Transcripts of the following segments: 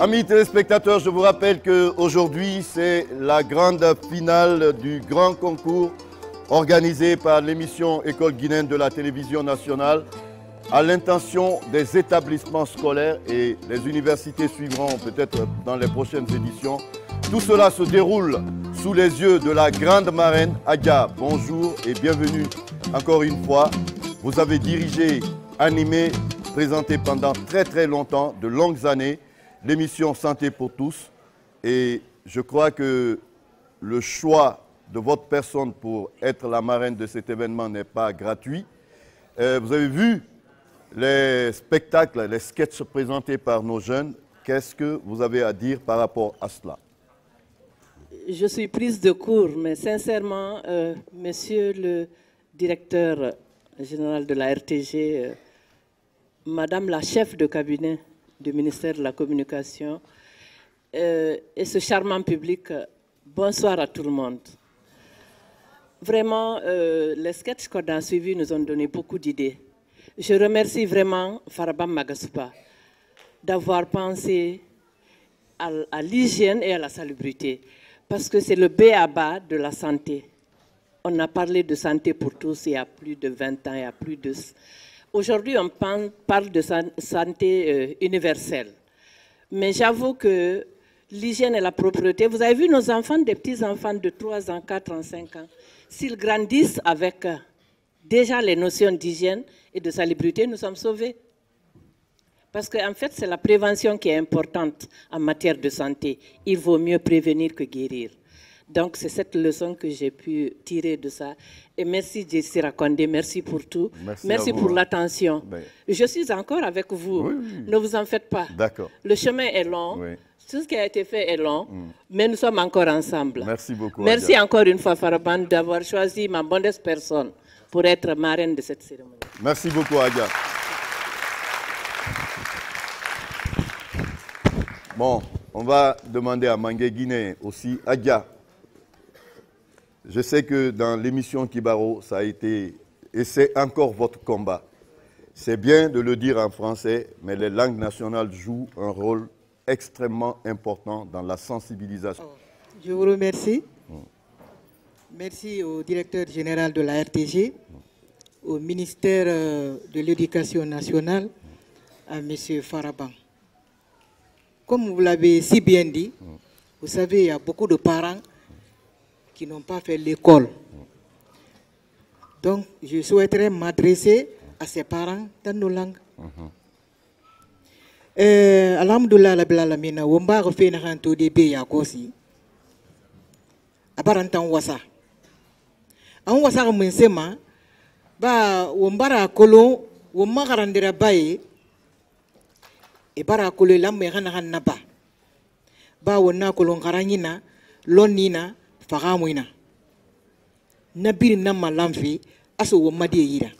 Amis téléspectateurs, je vous rappelle qu'aujourd'hui, c'est la grande finale du grand concours organisé par l'émission École guinéenne de la télévision nationale à l'intention des établissements scolaires et les universités suivront peut-être dans les prochaines éditions. Tout cela se déroule sous les yeux de la grande marraine Adja. Bonjour et bienvenue encore une fois. Vous avez dirigé, animé, présenté pendant très longtemps, de longues années, l'émission Santé pour tous. Et je crois que le choix de votre personne pour être la marraine de cet événement n'est pas gratuit. Vous avez vu les spectacles, les sketchs présentés par nos jeunes. Qu'est-ce que vous avez à dire par rapport à cela? Je suis prise de court, mais sincèrement, monsieur le directeur général de la RTG, madame la chef de cabinet du ministère de la Communication et ce charmant public, bonsoir à tout le monde. Vraiment, les sketchs qu'on a suivis nous ont donné beaucoup d'idées. Je remercie vraiment Farabam Magasupa d'avoir pensé à l'hygiène et à la salubrité, parce que c'est le b.a.-ba de la santé. On a parlé de santé pour tous il y a plus de 20 ans, il y a plus de... Aujourd'hui, on parle de santé universelle. Mais j'avoue que l'hygiène et la propreté, vous avez vu nos enfants, des petits-enfants de 3 ans, 4 ans, 5 ans, s'ils grandissent avec déjà les notions d'hygiène et de salubrité, nous sommes sauvés. Parce qu'en fait, c'est la prévention qui est importante en matière de santé. Il vaut mieux prévenir que guérir. Donc, c'est cette leçon que j'ai pu tirer de ça. Et merci, Jessie Rakonde, merci pour tout. Merci pour l'attention. Je suis encore avec vous. Oui. Ne vous en faites pas. D'accord. Le chemin est long. Oui. Tout ce qui a été fait est long, mais nous sommes encore ensemble. Merci beaucoup. Merci Adja. Encore une fois, Faraban, d'avoir choisi ma bonne personne pour être marraine de cette cérémonie. Merci beaucoup, Adja. Bon, on va demander à Mangué Guinée aussi. Adja, je sais que dans l'émission Kibaro, ça a été, et c'est encore votre combat. C'est bien de le dire en français, mais les langues nationales jouent un rôle extrêmement important dans la sensibilisation. Je vous remercie. Merci au directeur général de la RTG, au ministère de l'Éducation nationale, à M. Faraban. Comme vous l'avez si bien dit, vous savez, il y a beaucoup de parents qui n'ont pas fait l'école. Donc, je souhaiterais m'adresser à ces parents dans nos langues. Alhamdulillah rabbil alamin womba ko fe na kan to de be ya kosi abarantan wasa an wasa ko mun sema ba wombara kolo womma garandira baye e bara kolo lamme kana kan naba ba wonna kolo garanyina lonnina fagamuina nabir namma lamfi aso womma de yira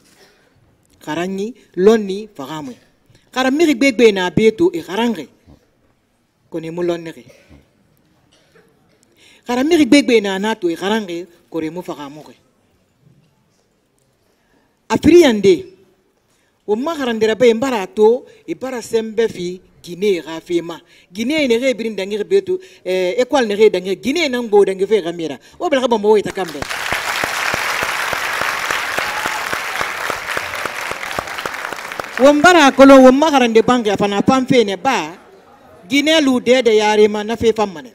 garanyi lonni fagamuina kara miri gbegbe na beto e garange kone mulonnere kara miri gbegbe na nato e garange kore mu fagamuke afriande o magarandera be mbarato e bara sembe fi Guinée rafema Guinée ne re birin dangir beto école ne re dangir Guinée nan bo dangir fe gamira o bela ba mo ita kambe wombara kolo womma garande banque afana pamfe ne ba Guinée lu de yarima na fe famane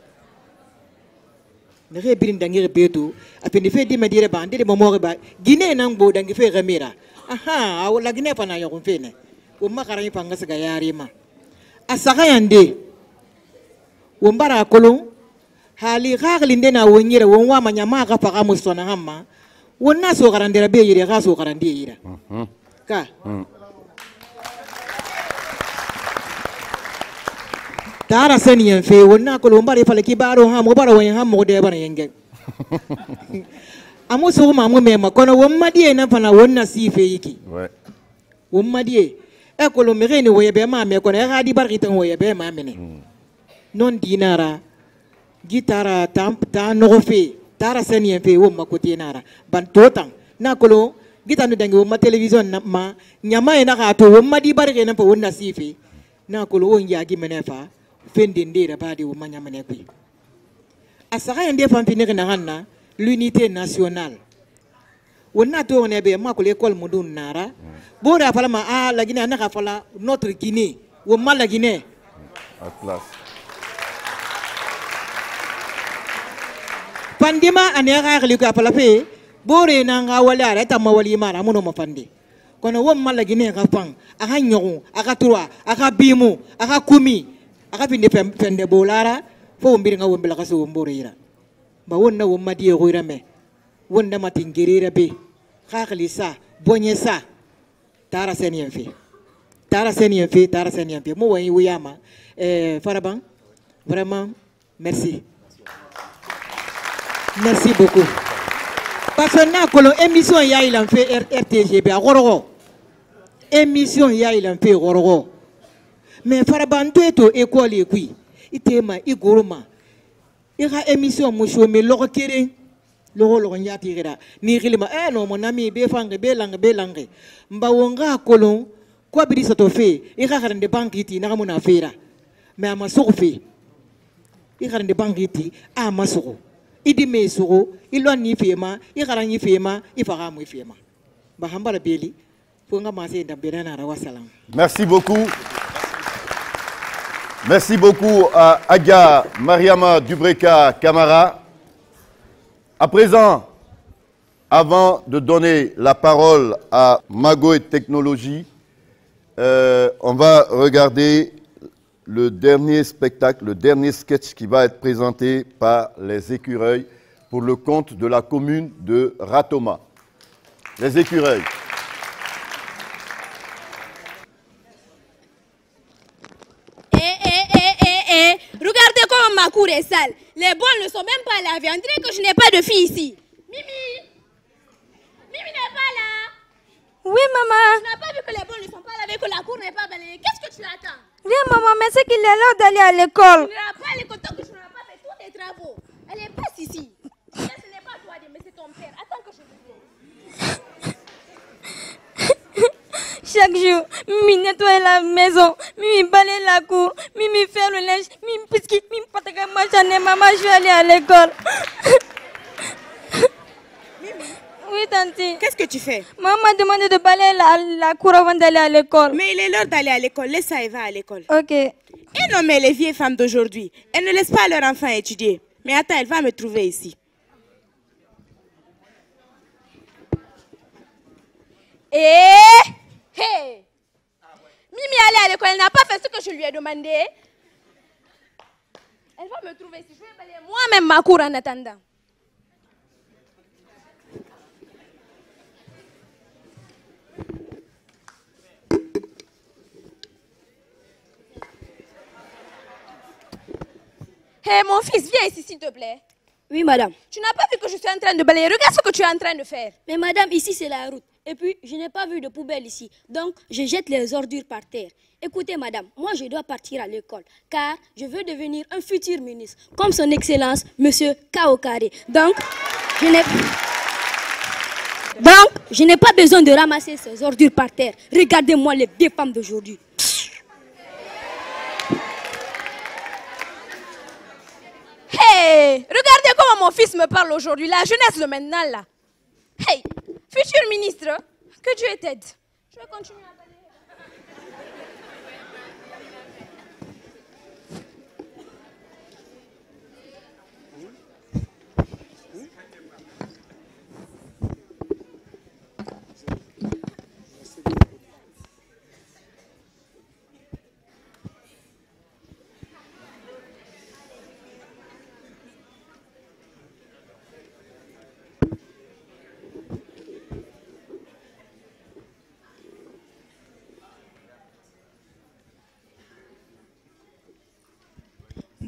ne re birin dangir beto apeni fe di medire ba ndire mo ba Guinée nan bo dangir fe gamira aha wala Guinée fana yo fe ne womma garani panga saga yarima asaka yande wombara kolo hali gaglinde na wonyira wonwa manyama ga faga musona hamma wonna so garandera be yire ga so garande yira ka tara sani yan fe wonna ko lombare fale ki baro ha mo baro wen ha mo de bana yenge amo so ma mo me ma kono womma die na fana wonna si fe yiki womma die e ko lo mere ni woye be ma me kono e ga di barki tan woye be ma mene non dinara gitara ta no fe tara sani yan fe womma ko dinara ban totan na ko lo gitanu dangi womma television na ma nyama e na ga to womma di barki na fa wonna si fe na ko lo won yagi mene fa fendende badi o manya manekwi asaka yande famfinir na hanna l'unité nationale wonna to on ebe ma ko l'école modun nara bora fala ma a la Guinée na fala notre Guinée wo ma la Guinée à classe pandima anera gali ko fala fe bore na nga wala ara ta mawali mara muno mafande kono wo ma la Guinée ka fang aka nyogo aka trois aka bimu aka kumi aka finde pende bolara fo mbiri nga wombela kaso wombore ira ba wonna wo madi e goira me wonna matingirira be khakli sa bonye sa tara senien fi tara senien fi mo wayi wiyama Faraban vraiment merci beaucoup parce que na kolo émission ya il en fait RTGB a gorogo émission ya il en fait gorogo mais Faraban to école e kui itema igoroma ira émission mo chome logo kere logo nyati gira ni gilima no mon ami be fange be langue mba wonga kolon ko bidi sato fe ira garande bankiti na mo na fera mais ama sofi ira de bankiti ama soko idi me soko ilo ni fema ira ni fema ifara mo fema ba hambara beli fonga mase ndambena na rawa salam. Merci beaucoup. Merci beaucoup à Agia Mariama Dubreka Kamara. À présent, avant de donner la parole à Mago et Technologie, on va regarder le dernier spectacle, le dernier sketch qui va être présenté par les écureuils pour le compte de la commune de Ratoma. Les écureuils. Regardez comment ma cour est sale. Les bols ne sont même pas lavés. On dirait que je n'ai pas de fille ici. Mimi n'est pas là. Oui, maman. Tu n'as pas vu que les bols ne sont pas lavés, que la cour n'est pas balayée. Qu'est-ce que tu attends? Oui, maman, mais c'est qu'il est l'heure d'aller à l'école. Tu n'iras pas à l'école tant que tu n'auras pas fait tous tes travaux. Elle est passe ici. Ce n'est pas toi, mais c'est ton père. Attends que je te dise. Chaque jour, Mimi nettoie la maison, Mimi balaye la cour, Mimi fait le linge, Mimi pisky, Mimi pataka machane, maman, je vais aller à l'école. Mimi. Oui, tante. Qu'est-ce que tu fais? Maman m'a demandé de balayer la cour avant d'aller à l'école. Mais il est l'heure d'aller à l'école. Laisse ça, elle va à l'école. Ok. Et non, mais les vieilles femmes d'aujourd'hui, elles ne laissent pas leurs enfants étudier. Mais attends, elle va me trouver ici. Hey! Mimi allait à l'école, elle n'a pas fait ce que je lui ai demandé. Elle va me trouver ici. Je vais balayer moi-même ma cour en attendant. Hey, mon fils, viens ici, s'il te plaît. Oui, madame. Tu n'as pas vu que je suis en train de balayer? Regarde ce que tu es en train de faire. Mais madame, ici c'est la route. Et puis, je n'ai pas vu de poubelle ici. Donc, je jette les ordures par terre. Écoutez, madame, moi je dois partir à l'école. Car je veux devenir un futur ministre. Comme son excellence, monsieur Kaokare. Donc, je n'ai pas besoin de ramasser ces ordures par terre. Regardez-moi les vieilles femmes d'aujourd'hui. Hey, regardez comment mon fils me parle aujourd'hui, la jeunesse de maintenant là. Hey, futur ministre, que Dieu t'aide. Je vais continuer à balayer.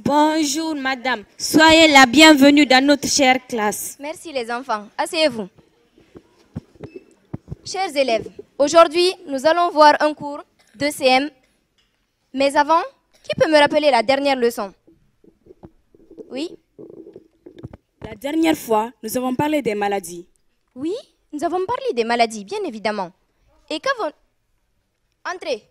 Bonjour madame, soyez la bienvenue dans notre chère classe. Merci les enfants, asseyez-vous. Chers élèves, aujourd'hui nous allons voir un cours de CM. Mais avant, qui peut me rappeler la dernière leçon? Oui? La dernière fois, nous avons parlé des maladies. Oui, nous avons parlé des maladies, bien évidemment. Et qu'avons... Entrez.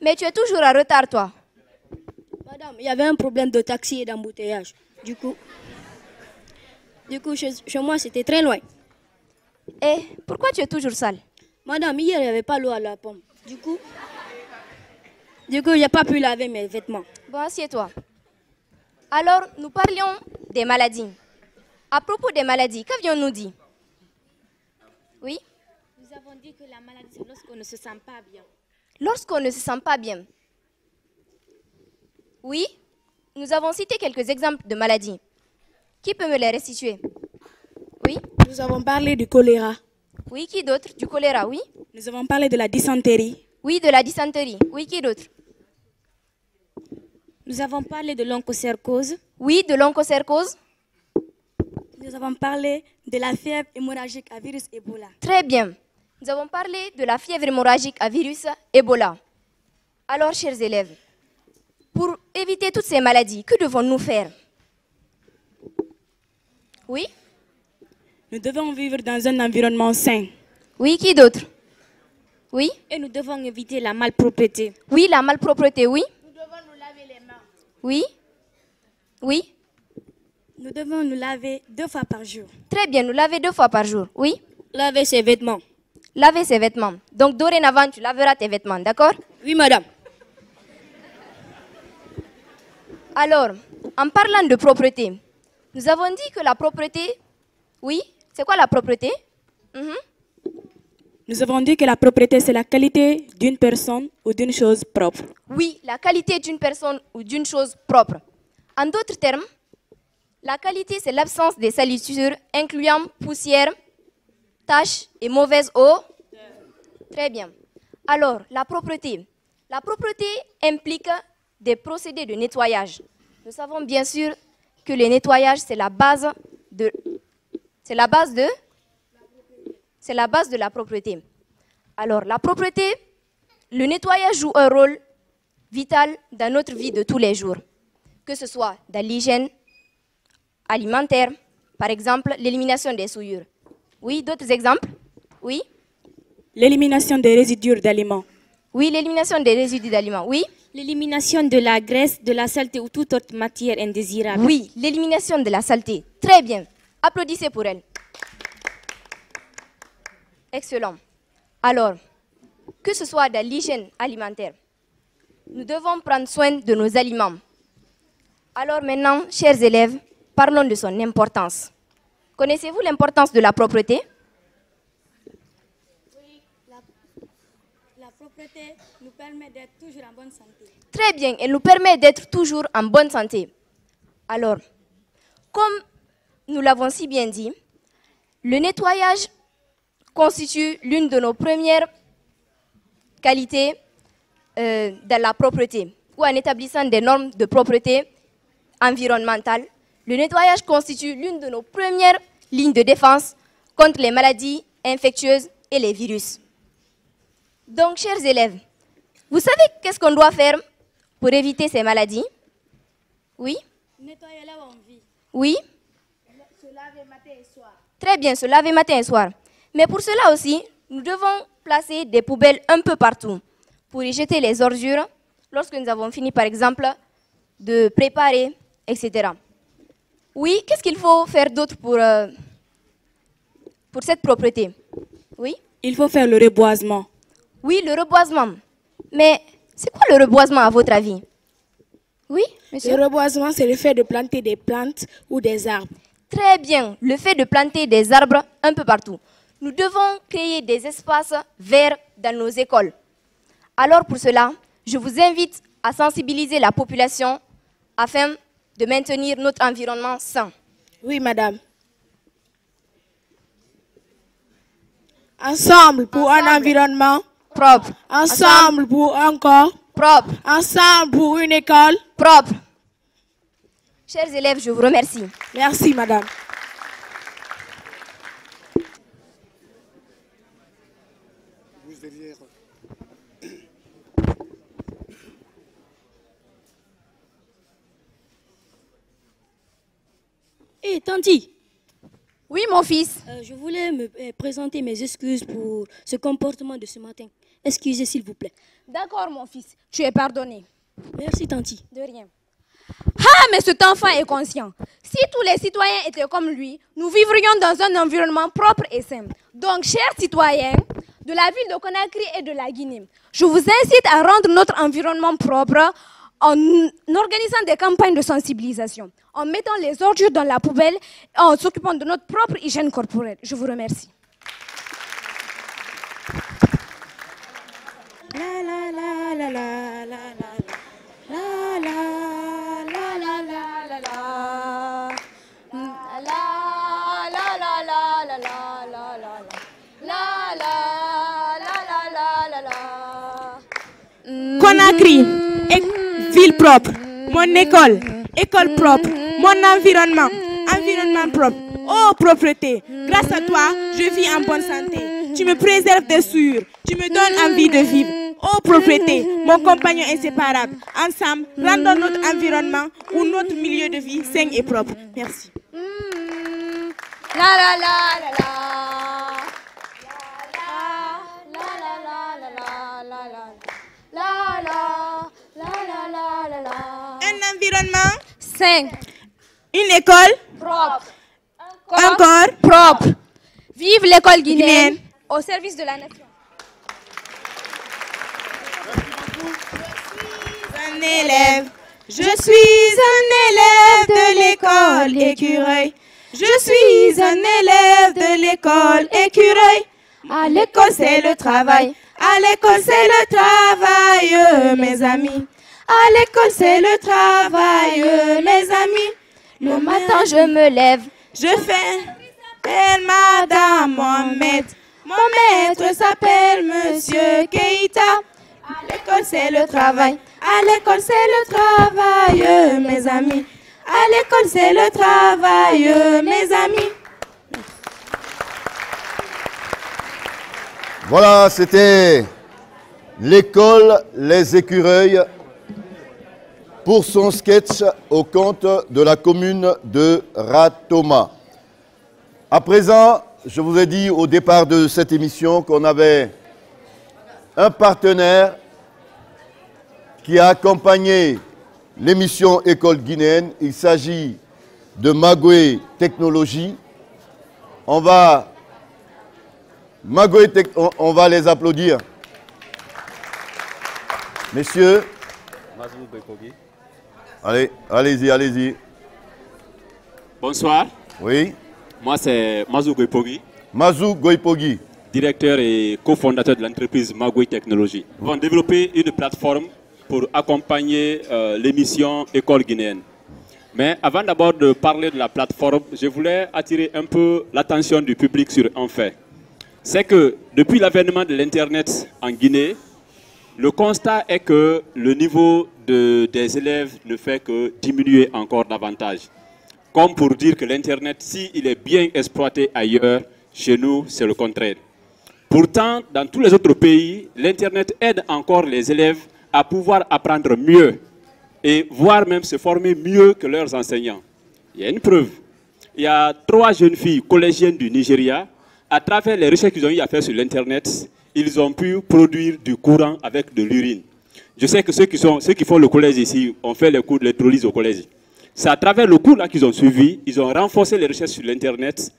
Mais tu es toujours en retard, toi. Madame, il y avait un problème de taxi et d'embouteillage. Du coup, chez moi, c'était très loin. Et pourquoi tu es toujours sale? Madame, hier, il n'y avait pas l'eau à la pompe. Du coup, je n'ai pas pu laver mes vêtements. Bon, assieds-toi. Alors, nous parlions des maladies. À propos des maladies, qu'avions-nous dit? Oui? Nous avons dit que la maladie, c'est lorsqu'on ne se sent pas bien. Lorsqu'on ne se sent pas bien. Oui? Nous avons cité quelques exemples de maladies. Qui peut me les restituer? Oui? Nous avons parlé du choléra. Oui, qui d'autre? Du choléra, oui? Nous avons parlé de la dysenterie. Oui, de la dysenterie. Oui, qui d'autre? Nous avons parlé de l'onchocercose. Oui, de l'onchocercose. Nous avons parlé de la fièvre hémorragique à virus Ebola. Très bien. Nous avons parlé de la fièvre hémorragique à virus Ebola. Alors, chers élèves, pour éviter toutes ces maladies, que devons-nous faire? Oui? Nous devons vivre dans un environnement sain. Oui, qui d'autre? Oui? Et nous devons éviter la malpropreté. Oui, la malpropreté, oui? Nous devons nous laver les mains. Oui? Oui? Nous devons nous laver 2 fois par jour. Très bien, nous laver 2 fois par jour, oui? Laver ses vêtements. Laver ses vêtements. Donc, dorénavant, tu laveras tes vêtements, d'accord? Oui, madame. Alors, en parlant de propreté, nous avons dit que la propreté, oui, c'est quoi la propreté? Nous avons dit que la propreté, c'est la qualité d'une personne ou d'une chose propre. Oui, la qualité d'une personne ou d'une chose propre. En d'autres termes, la qualité, c'est l'absence des salissures, incluant poussière, taches et mauvaise eau. Très bien. Alors, la propreté. La propreté implique des procédés de nettoyage. Nous savons bien sûr que le nettoyage, c'est la base de la propreté. Alors, la propreté, le nettoyage joue un rôle vital dans notre vie de tous les jours, que ce soit dans l'hygiène alimentaire, par exemple, l'élimination des souillures. Oui, d'autres exemples? Oui? L'élimination des résidus d'aliments. Oui, l'élimination des résidus d'aliments. Oui? L'élimination de la graisse, de la saleté ou toute autre matière indésirable. Oui, l'élimination de la saleté. Très bien. Applaudissez pour elle. Excellent. Alors, que ce soit dans l'hygiène alimentaire, nous devons prendre soin de nos aliments. Alors maintenant, chers élèves, parlons de son importance. Connaissez-vous l'importance de la propreté? Oui, la propreté nous permet d'être toujours en bonne santé. Très bien, elle nous permet d'être toujours en bonne santé. Alors, comme nous l'avons si bien dit, le nettoyage constitue l'une de nos premières qualités dans la propreté, ou en établissant des normes de propreté environnementale. Le nettoyage constitue l'une de nos premières lignes de défense contre les maladies infectieuses et les virus. Donc, chers élèves, vous savez qu'est-ce qu'on doit faire pour éviter ces maladies? Oui? Nettoyer là où on vit. Oui? Se laver matin et soir. Très bien, se laver matin et soir. Mais pour cela aussi, nous devons placer des poubelles un peu partout pour y jeter les ordures lorsque nous avons fini, par exemple, de préparer, etc. Oui, qu'est-ce qu'il faut faire d'autre pour cette propreté? Oui? Il faut faire le reboisement. Oui, le reboisement. Mais c'est quoi le reboisement à votre avis? Oui, monsieur? Le reboisement, c'est le fait de planter des plantes ou des arbres. Très bien, le fait de planter des arbres un peu partout. Nous devons créer des espaces verts dans nos écoles. Alors pour cela, je vous invite à sensibiliser la population afin de maintenir notre environnement sain. Oui, madame. Ensemble pour un environnement propre. Ensemble pour un corps propre. Ensemble pour une école propre. Chers élèves, je vous remercie. Merci, madame. Hé, Tanti. Oui, mon fils. Je voulais me présenter mes excuses pour ce comportement de ce matin. Excusez s'il vous plaît. D'accord, mon fils, tu es pardonné. Merci, tanti. De rien. Ah, mais cet enfant est conscient. Si tous les citoyens étaient comme lui, nous vivrions dans un environnement propre et sain. Donc, chers citoyens de la ville de Conakry et de la Guinée, je vous incite à rendre notre environnement propre en organisant des campagnes de sensibilisation, en mettant les ordures dans la poubelle et en s'occupant de notre propre hygiène corporelle. Je vous remercie. La la la la la la la la la la la la. Conakry, ville propre, mon école, école propre, mon environnement, environnement propre. Oh propreté, grâce à toi, je vis en bonne santé. Tu me préserves des souillures, tu me donnes envie de vivre. Oh propreté, mon compagnon inséparable. Ensemble, rendons notre environnement ou notre milieu de vie sain et propre. Merci. La la la la la. Un environnement sain. Une école Propre. encore Propre. Vive l'école guinéenne au service de la nation. Un élève, je suis un élève de l'école Écureuil. Je suis un élève de l'école Écureuil. À l'école c'est le travail, à l'école c'est le travail, mes amis. À l'école c'est le travail, mes amis. Le matin je me lève, je fais Madame Mohamed. Mon maître s'appelle Monsieur Keïta. À l'école c'est le travail, à l'école c'est le travail, mes amis. À l'école c'est le travail, mes amis. Voilà, c'était l'école Les Écureuils pour son sketch au compte de la commune de Ratoma. À présent, je vous ai dit au départ de cette émission qu'on avait un partenaire qui a accompagné l'émission École guinéenne. Il s'agit de Magoué Technologie. On va les applaudir. Messieurs, allez-y, allez-y. Bonsoir. Oui. Moi, c'est Mazou Goipogi. Mazou Goipogi. Directeur et cofondateur de l'entreprise Magoué Technologie. Nous avons développé une plateforme pour accompagner l'émission École guinéenne. Mais avant d'abord de parler de la plateforme, je voulais attirer un peu l'attention du public sur un fait. C'est que depuis l'avènement de l'Internet en Guinée, le constat est que le niveau des élèves ne fait que diminuer encore davantage. Comme pour dire que l'Internet, s'il est bien exploité ailleurs, chez nous, c'est le contraire. Pourtant, dans tous les autres pays, l'Internet aide encore les élèves à pouvoir apprendre mieux et voire même se former mieux que leurs enseignants. Il y a une preuve. Il y a 3 jeunes filles collégiennes du Nigeria. À travers les recherches qu'ils ont eu à faire sur l'Internet, ils ont pu produire du courant avec de l'urine. Je sais que ceux qui font le collège ici ont fait les cours d'électrolyse au collège. C'est à travers le cours là qu'ils ont suivi, ils ont renforcé les recherches sur l'Internet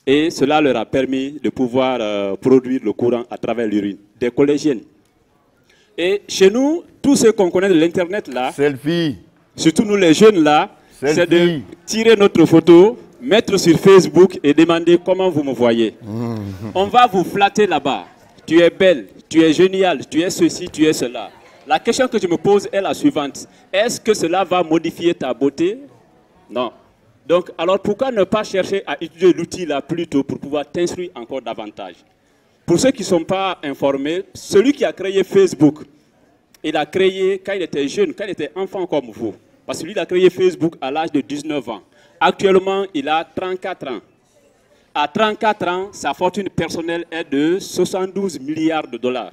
et cela leur a permis de pouvoir produire le courant à travers l'urine. Des collégiennes. Et chez nous, tous ceux qu'on connaît de l'Internet là, selfie. Surtout nous les jeunes là, c'est de tirer notre photo, mettre sur Facebook et demander comment vous me voyez. On va vous flatter là-bas. Tu es belle, tu es géniale, tu es ceci, tu es cela. La question que je me pose est la suivante. Est-ce que cela va modifier ta beauté? Non. Donc, alors pourquoi ne pas chercher à utiliser l'outil là plus tôt pour pouvoir t'instruire encore davantage? Pour ceux qui ne sont pas informés, celui qui a créé Facebook, il a créé quand il était jeune, quand il était enfant comme vous. Parce que lui, il a créé Facebook à l'âge de 19 ans. Actuellement, il a 34 ans. À 34 ans, sa fortune personnelle est de 72 milliards de dollars.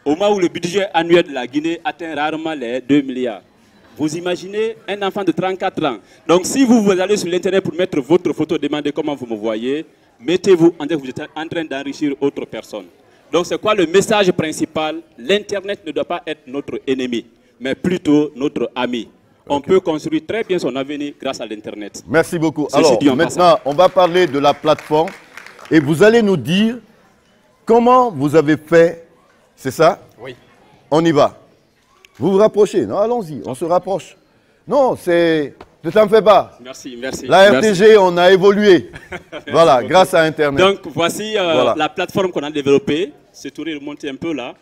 Au moment où le budget annuel de la Guinée atteint rarement les 2 milliards. Vous imaginez un enfant de 34 ans. Donc si vous allez sur l'Internet pour mettre votre photo, demandez comment vous me voyez, mettez-vous en train d'enrichir autre personne. Donc c'est quoi le message principal? L'Internet ne doit pas être notre ennemi, mais plutôt notre ami. On peut construire très bien son avenir grâce à l'Internet. Merci beaucoup. Alors maintenant, on va parler de la plateforme et vous allez nous dire comment vous avez fait. C'est ça? Oui. On y va. Vous vous rapprochez. Non, allons-y, on se rapproche. Non, c'est... Ne t'en fais pas. Merci, merci. La RTG, on a évolué. Voilà, grâce à Internet. Donc, voici la plateforme qu'on a développée. C'est tout remonter un peu là.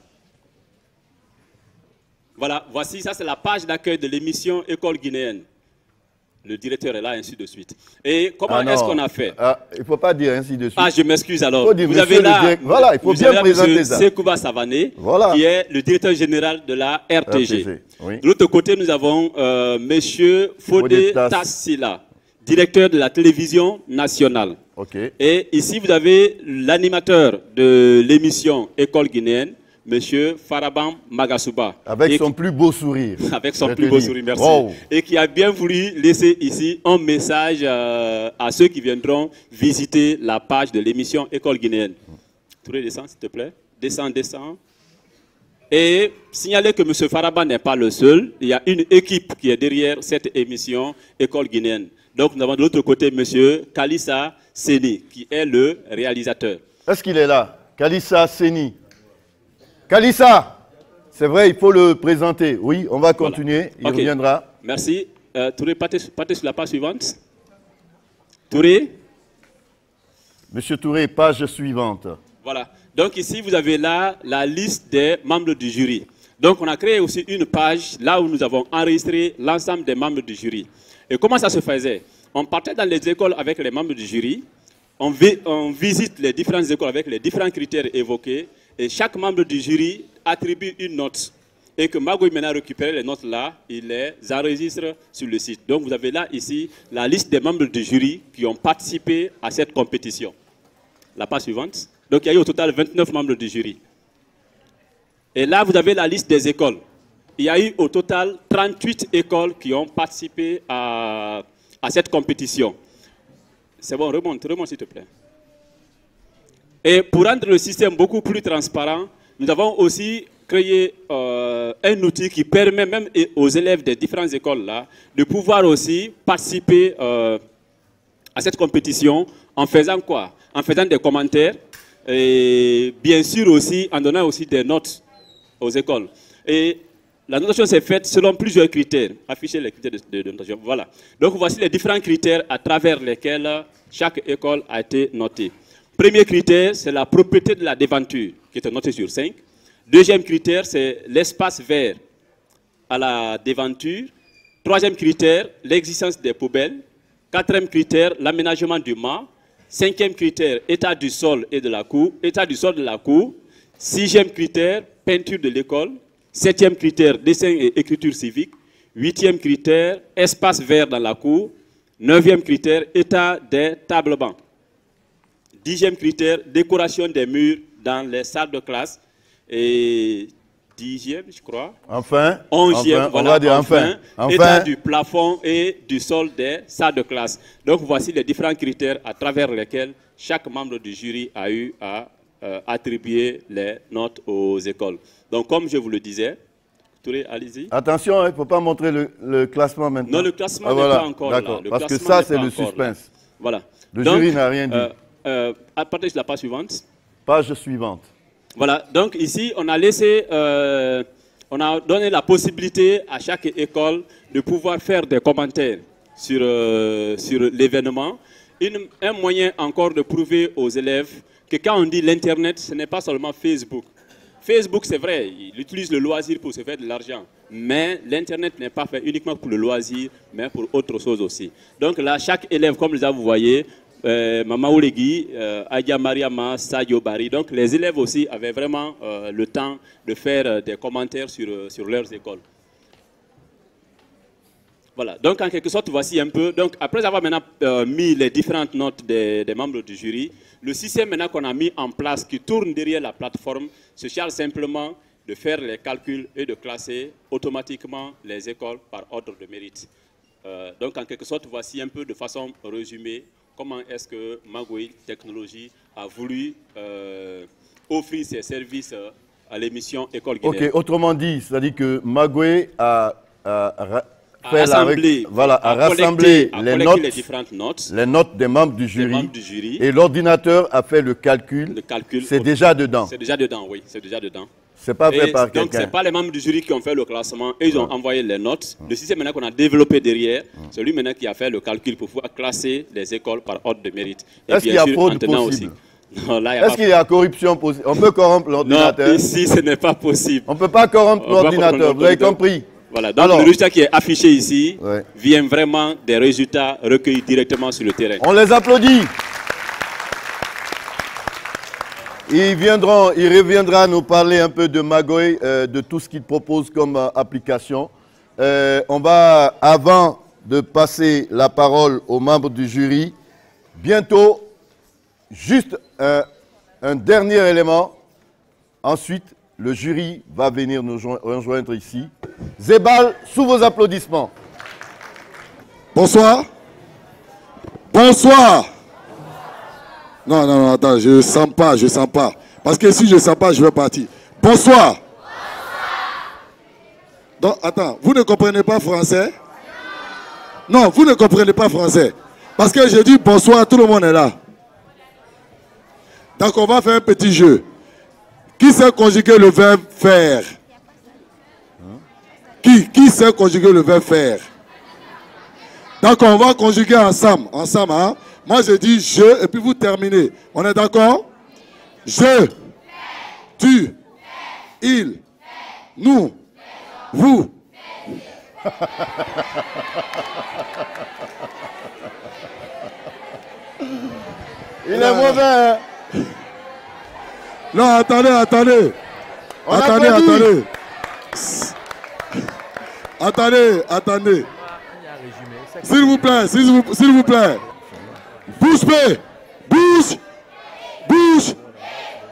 Voilà, voici, ça c'est la page d'accueil de l'émission École guinéenne. Le directeur est là, ainsi de suite. Et comment est-ce qu'on a fait? Il ne faut pas dire ainsi de suite. Ah, je m'excuse alors. Faut dire, vous avez là, voilà, il faut bien présenter ça. Sekouba Savané, qui est le directeur général de la RTG. Oui. De l'autre côté, nous avons monsieur Fodé Tassila, directeur de la télévision nationale. Okay. Et ici, vous avez l'animateur de l'émission École guinéenne, monsieur Farabam Magasuba. Avec son plus beau sourire. Avec son plus beau sourire, merci. Wow. Et qui a bien voulu laisser ici un message à ceux qui viendront visiter la page de l'émission École guinéenne. Touré, descends, s'il te plaît. Descends, descends. Et signaler que monsieur Farabam n'est pas le seul. Il y a une équipe qui est derrière cette émission École guinéenne. Donc, nous avons de l'autre côté monsieur Kalissa Seni, qui est le réalisateur. Est-ce qu'il est là? Kalissa Seni. Kalissa, c'est vrai, il faut le présenter. Oui, on va continuer, il reviendra. Merci. Touré, partez sur la page suivante. Touré. Monsieur Touré, page suivante. Voilà. Donc ici, vous avez là la liste des membres du jury. Donc on a créé aussi une page là où nous avons enregistré l'ensemble des membres du jury. Et comment ça se faisait? On partait dans les écoles avec les membres du jury. On visite les différentes écoles avec les différents critères évoqués. Et chaque membre du jury attribue une note. Et que Magoy maintenant récupère les notes là, il les enregistre sur le site. Donc vous avez là ici la liste des membres du jury qui ont participé à cette compétition. La page suivante. Donc il y a eu au total 29 membres du jury. Et là vous avez la liste des écoles. Il y a eu au total 38 écoles qui ont participé à cette compétition. C'est bon, remonte s'il te plaît. Et pour rendre le système beaucoup plus transparent, nous avons aussi créé un outil qui permet même aux élèves des différentes écoles là, de pouvoir aussi participer à cette compétition en faisant quoi? En faisant des commentaires et bien sûr aussi en donnant aussi des notes aux écoles. Et la notation s'est faite selon plusieurs critères. Afficher les critères de notation. Voilà. Donc voici les différents critères à travers lesquels chaque école a été notée. Premier critère, c'est la propriété de la devanture, qui est notée sur 5. Deuxième critère, c'est l'espace vert à la devanture. Troisième critère, l'existence des poubelles. Quatrième critère, l'aménagement du mât. Cinquième critère, état du sol et de la cour. État du sol de la cour. Sixième critère, peinture de l'école. Septième critère, dessin et écriture civique. Huitième critère, espace vert dans la cour. Neuvième critère, état des tables bancs. Dixième critère, décoration des murs dans les salles de classe. Et dixième, je crois. Enfin. Onzième, voilà, on va dire enfin. État du plafond et du sol des salles de classe. Donc voici les différents critères à travers lesquels chaque membre du jury a eu à attribuer les notes aux écoles. Donc comme je vous le disais, Touré, allez-y. Attention, il ne faut pas montrer le classement maintenant. Non, le classement n'est pas encore là. Parce que ça, c'est le suspense. Voilà. Le jury n'a rien dit. À partir de la page suivante. Page suivante. Voilà, donc ici, on a laissé, on a donné la possibilité à chaque école de pouvoir faire des commentaires sur l'événement. Un moyen encore de prouver aux élèves que quand on dit l'Internet, ce n'est pas seulement Facebook. Facebook, c'est vrai, il utilise le loisir pour se faire de l'argent. Mais l'Internet n'est pas fait uniquement pour le loisir, mais pour autre chose aussi. Donc là, chaque élève, comme là vous voyez, Mama Oulegui, Adia Mariama, Sadio Bari. Donc les élèves aussi avaient vraiment le temps de faire des commentaires sur leurs écoles. Voilà, donc en quelque sorte, voici un peu. Donc après avoir maintenant mis les différentes notes des membres du jury, le système maintenant qu'on a mis en place qui tourne derrière la plateforme se charge simplement de faire les calculs et de classer automatiquement les écoles par ordre de mérite. Donc en quelque sorte, voici un peu de façon résumée comment est-ce que Magoy Technologies a voulu offrir ses services à l'émission École Guinéenne. Ok, autrement dit, c'est-à-dire que Magoué a rassemblé les différentes notes, les notes des membres du jury, et l'ordinateur a fait le calcul. C'est déjà dedans. C'est déjà dedans, oui, c'est déjà dedans. C'est pas fait par quelqu'un. Donc, ce n'est pas les membres du jury qui ont fait le classement. Ils ont envoyé les notes. Le système maintenant qu'on a développé derrière, c'est lui maintenant qui a fait le calcul pour pouvoir classer les écoles par ordre de mérite. Est-ce qu'il y a fraude possible? Est-ce qu'il y a corruption possible? On peut corrompre l'ordinateur? Non, ici, ce n'est pas possible. On ne peut pas corrompre l'ordinateur, vous avez compris? Voilà, donc le résultat qui est affiché ici vient vraiment des résultats recueillis directement sur le terrain. On les applaudit. Il reviendra nous parler un peu de Magoué, de tout ce qu'il propose comme application. On va, avant de passer la parole aux membres du jury, bientôt, juste un dernier élément. Ensuite, le jury va venir nous rejoindre ici. Zébal, sous vos applaudissements. Bonsoir. Bonsoir. Non, attends, je sens pas. Parce que si je sens pas, je vais partir. Bonsoir. Donc, attends, vous ne comprenez pas français? Non, vous ne comprenez pas français. Parce que je dis bonsoir, tout le monde est là. Donc, on va faire un petit jeu. Qui sait conjuguer le verbe faire? Qui sait conjuguer le verbe faire? Donc, on va conjuguer ensemble, hein? Moi, je dis je, et puis vous terminez. On est d'accord? Je, tu, il, nous, vous. Il est mauvais, hein? Non, attendez. Attendez. S'il vous plaît. Bouge.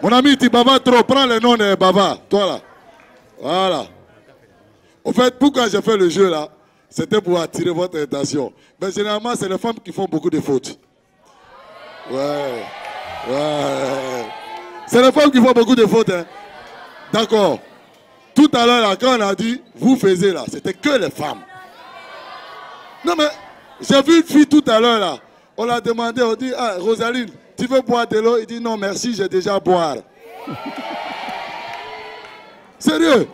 Mon ami, tu bavardes trop. Prends le nom de Bava. Toi là. Voilà. Au fait, pourquoi j'ai fait le jeu là? C'était pour attirer votre attention. Mais généralement, c'est les femmes qui font beaucoup de fautes. Ouais. C'est les femmes qui font beaucoup de fautes. Hein. D'accord. Tout à l'heure, là, quand on a dit, vous faisiez là, c'était que les femmes. Non mais, j'ai vu une fille tout à l'heure là. On l'a demandé, on dit, ah, Rosaline, tu veux boire de l'eau? Il dit, non merci, j'ai déjà à boire. Sérieux.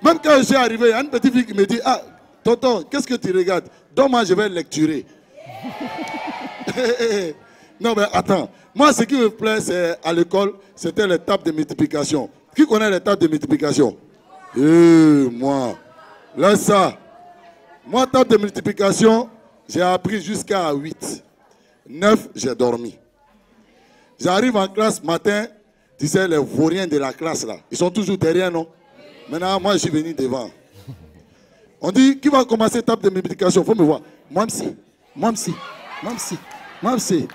Même quand je suis arrivé, il y a une petite fille qui me dit, ah, tonton, qu'est-ce que tu regardes? Donc moi, je vais lecturer. Non mais attends, moi ce qui me plaît, c'est à l'école, c'était les tables de multiplication. Qui connaît les tables de multiplication? Moi. Laisse ça. Moi, table de multiplication, j'ai appris jusqu'à 8. 9, j'ai dormi. J'arrive en classe matin, tu sais, les vauriens de la classe là, ils sont toujours derrière, non? Maintenant, moi, je suis venu devant. On dit, qui va commencer table de multiplication? Il faut me voir. Moi aussi.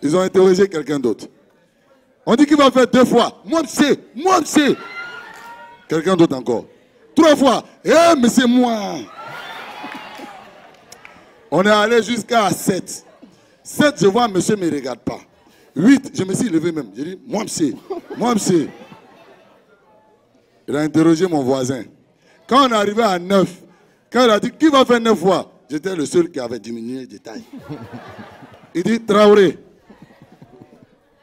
Ils ont interrogé quelqu'un d'autre. On dit, qui va faire 2 fois? Moi aussi. Quelqu'un d'autre encore. 3 fois. Mais c'est moi. On est allé jusqu'à 7. 7, je vois, monsieur ne me regarde pas. 8, je me suis levé même. J'ai dit, moi aussi. Il a interrogé mon voisin. Quand on est arrivé à 9, quand il a dit, qui va faire 9 fois? J'étais le seul qui avait diminué de taille. Il dit, Traoré.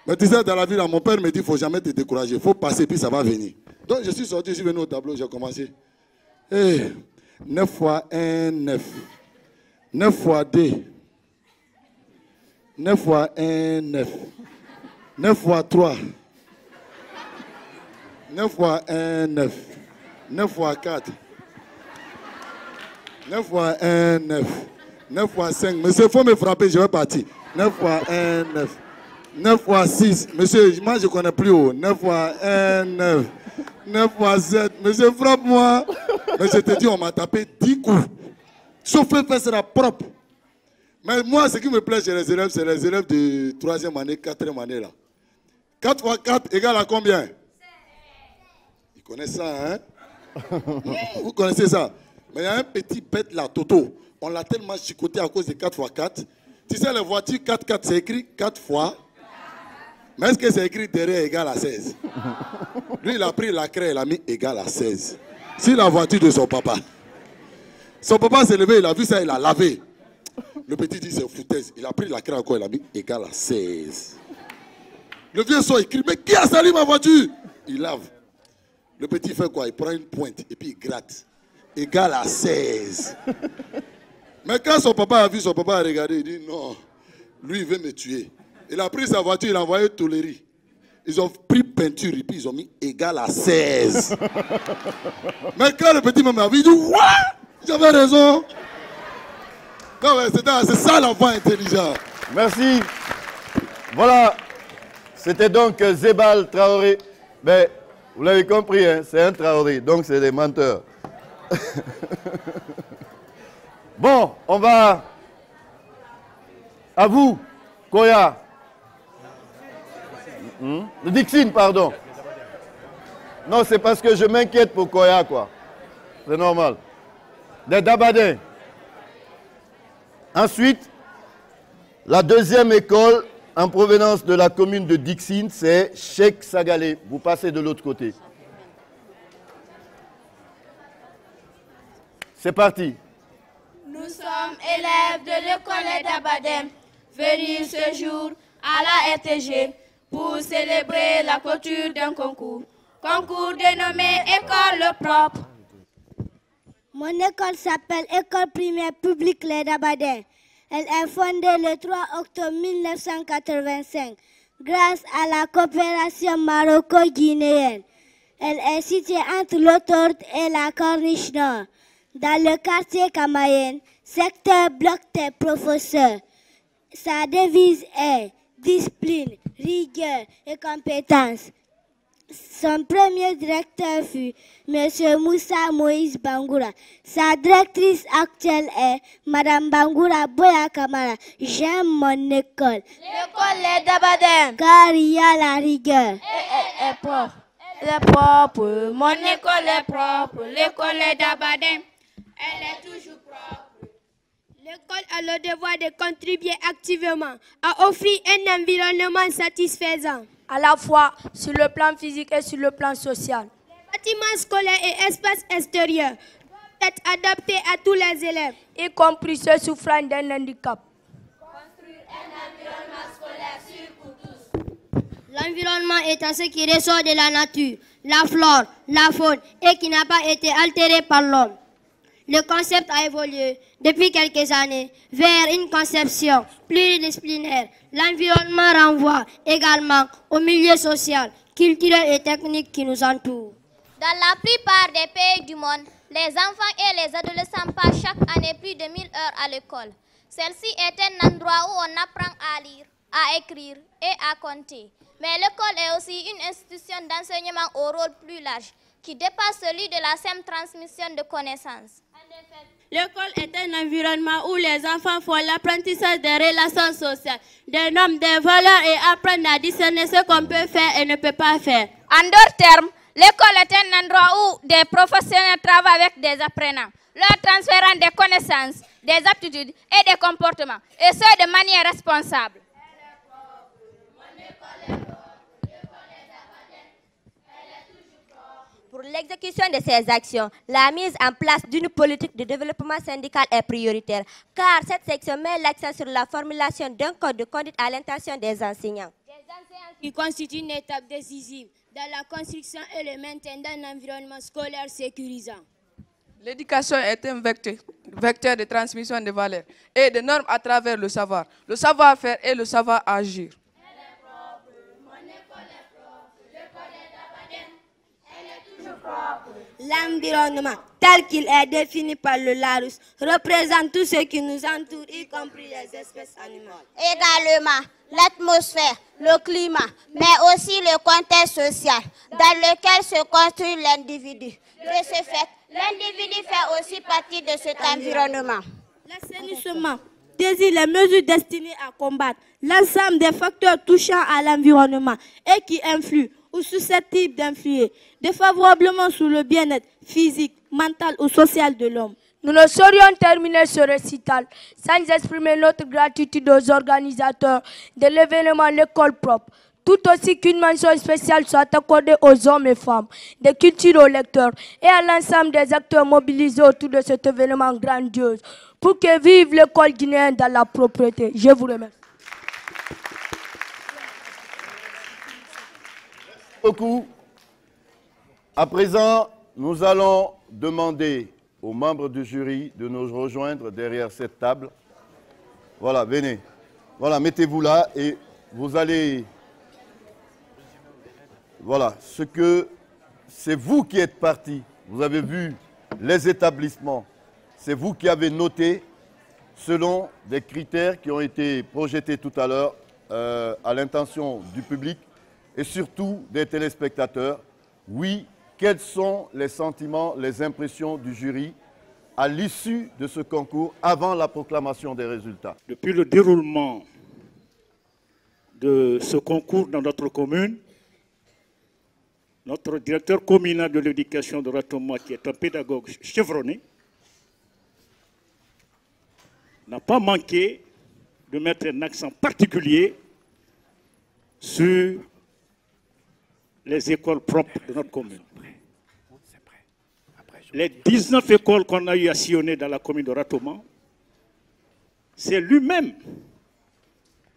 Mais tu sais, dans la vie, là, mon père me dit, il ne faut jamais te décourager. Il faut passer, puis ça va venir. Donc, je suis sorti, je suis venu au tableau, j'ai commencé. 9 fois 1, 9. 9 fois 2. 9 fois 1, 9. 9 fois 3. 9 fois 1, 9. 9 fois 4. 9 fois 1, 9. 9 fois 5. Monsieur, il faut me frapper, je vais partir. 9 fois 1, 9. 9 fois 6. Monsieur, moi je ne connais plus haut. 9 fois 1, 9. 9 fois 7. Monsieur, frappe-moi. Mais je te dis, on m'a tapé 10 coups. Sauf que sera propre. Mais moi, ce qui me plaît chez les élèves, c'est les élèves de 3e année, 4e année. Là. 4 fois 4 égale à combien? Ils connaissent ça, hein? Vous connaissez ça? Mais il y a un petit bête là, Toto. On l'a tellement chicoté à cause de 4 fois 4. Tu sais, les voitures 4x4, c'est écrit 4 fois. Mais est-ce que c'est écrit derrière égal à 16? Lui, il a pris la craie, il a mis égal à 16. C'est la voiture de son papa. Son papa s'est levé, il a vu ça, il a lavé. Le petit dit c'est foutaise. Il a pris la craie encore, il a mis égal à 16. Le vieux sort, il crie, mais qui a sali ma voiture? Il lave. Le petit fait quoi? Il prend une pointe et puis il gratte. Égal à 16. Mais quand son papa a vu, son papa a regardé, il dit non, lui il veut me tuer. Il a pris sa voiture, il a envoyé Toléry. Ils ont pris peinture et puis ils ont mis égal à 16. Mais quand le petit maman a vu, il dit what? J'avais raison. Non, c'est ça l'enfant intelligent. Merci. Voilà. C'était donc Zébal Traoré. Mais vous l'avez compris, hein, c'est un Traoré, donc c'est des menteurs. Bon, on va à vous, Koya. Dixine, pardon. Non, c'est parce que je m'inquiète pour Koya, quoi. C'est normal. Des Dabadins. Ensuite, la deuxième école en provenance de la commune de Dixine, c'est Cheikh Sagalé. Vous passez de l'autre côté. C'est parti. Nous sommes élèves de l'école d'Abadem, venus ce jour à la RTG pour célébrer la clôture d'un concours. Concours dénommé École Propre. Mon école s'appelle École primaire publique Les Dabadins. Elle est fondée le 3 octobre 1985 grâce à la coopération maroco-guinéenne. Elle est située entre l'autoroute et la Corniche Nord, dans le quartier Camayen, secteur bloc des professeurs. Sa devise est discipline, rigueur et compétence. Son premier directeur fut M. Moussa Moïse Bangoura. Sa directrice actuelle est Mme Bangoura Boya Kamara. J'aime mon école. L'école Les Dabadins. Car il y a la rigueur. Elle est propre. Elle est propre. Mon école est propre. L'école Les Dabadins. Elle est toujours propre. L'école a le devoir de contribuer activement à offrir un environnement satisfaisant, à la fois sur le plan physique et sur le plan social. Les bâtiments scolaires et espaces extérieurs doivent être adaptés à tous les élèves, y compris ceux souffrant d'un handicap. Construire un environnement scolaire sûr pour tous. L'environnement étant ce qui ressort de la nature, la flore, la faune et qui n'a pas été altéré par l'homme. Le concept a évolué depuis quelques années vers une conception pluridisciplinaire. L'environnement renvoie également au milieu social, culturel et technique qui nous entoure. Dans la plupart des pays du monde, les enfants et les adolescents passent chaque année plus de 1000 heures à l'école. Celle-ci est un endroit où on apprend à lire, à écrire et à compter. Mais l'école est aussi une institution d'enseignement au rôle plus large, qui dépasse celui de la simple transmission de connaissances. L'école est un environnement où les enfants font l'apprentissage des relations sociales, des normes, des valeurs et apprennent à discerner ce qu'on peut faire et ne peut pas faire. En d'autres termes, l'école est un endroit où des professionnels travaillent avec des apprenants, leur transférant des connaissances, des aptitudes et des comportements, et ce de manière responsable. Pour l'exécution de ces actions, la mise en place d'une politique de développement syndical est prioritaire, car cette section met l'accent sur la formulation d'un code de conduite à l'intention des enseignants. Qui constitue une étape décisive dans la construction et le maintien d'un environnement scolaire sécurisant. L'éducation est un vecteur de transmission de valeurs et de normes à travers le savoir-faire et le savoir-agir. L'environnement, tel qu'il est défini par le Larousse, représente tout ce qui nous entoure, y compris les espèces animales. Également, l'atmosphère, le climat, mais aussi le contexte social dans lequel se construit l'individu. De ce fait, l'individu fait aussi partie de cet environnement. L'assainissement désigne les mesures destinées à combattre l'ensemble des facteurs touchant à l'environnement et qui influent ou susceptibles d'influer défavorablement sur le bien-être physique, mental ou social de l'homme. Nous ne saurions terminer ce récital sans exprimer notre gratitude aux organisateurs de l'événement L'école propre. tout aussi qu'une mention spéciale soit accordée aux hommes et femmes, des cultures aux lecteurs et à l'ensemble des acteurs mobilisés autour de cet événement grandiose pour que vive l'école guinéenne dans la propreté. Je vous remercie. Beaucoup. À présent, nous allons demander aux membres du jury de nous rejoindre derrière cette table. Voilà, venez. Voilà, mettez-vous là et vous allez... Voilà, c'est vous qui êtes partis. Vous avez vu les établissements. C'est vous qui avez noté selon des critères qui ont été projetés tout à l'heure à l'intention du public et surtout des téléspectateurs. Oui, quels sont les sentiments, les impressions du jury à l'issue de ce concours avant la proclamation des résultats? Depuis le déroulement de ce concours dans notre commune, notre directeur communal de l'éducation de Ratoma, qui est un pédagogue chevronné, n'a pas manqué de mettre un accent particulier sur les écoles propres de notre commune. Les 19 écoles qu'on a eu à sillonner dans la commune de Ratoma, c'est lui-même,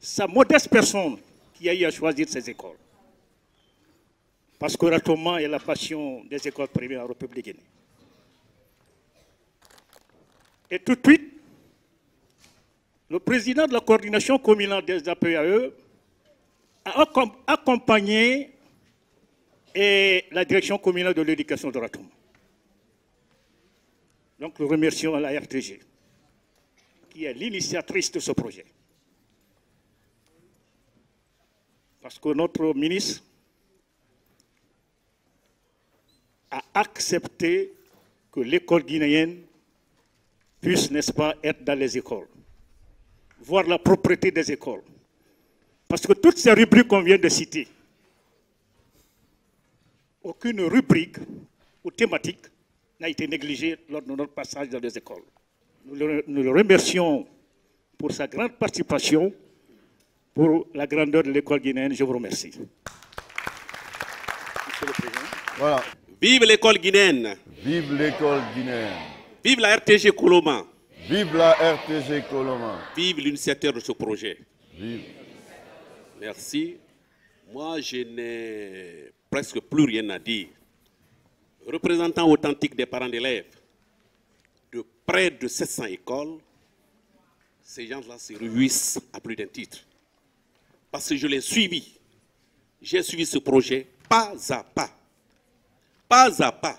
sa modeste personne, qui a eu à choisir ces écoles. Parce que Ratoma est la passion des écoles primaires en République guinéenne. Et tout de suite, le président de la coordination communale des APAE a accompagné la direction communale de l'éducation de Ratoma. Donc nous remercions la RTG, qui est l'initiatrice de ce projet. Parce que notre ministre a accepté que l'école guinéenne puisse, n'est-ce pas, être dans les écoles, voir la propreté des écoles. Parce que toutes ces rubriques qu'on vient de citer, aucune rubrique ou thématique n'a été négligée lors de notre passage dans les écoles. Nous le remercions pour sa grande participation, pour la grandeur de l'école guinéenne. Je vous remercie. Monsieur le Président. Voilà. Vive l'école guinéenne. Vive l'école guinéenne. Vive la RTG Coloma. Vive la RTG Coloma. Vive l'initiateur de ce projet. Vive. Merci. Moi, je n'ai presque plus rien à dire. Représentant authentique des parents d'élèves de près de 700 écoles, ces gens-là se réjouissent à plus d'un titre. Parce que je l'ai suivi. J'ai suivi ce projet pas à pas. Pas à pas.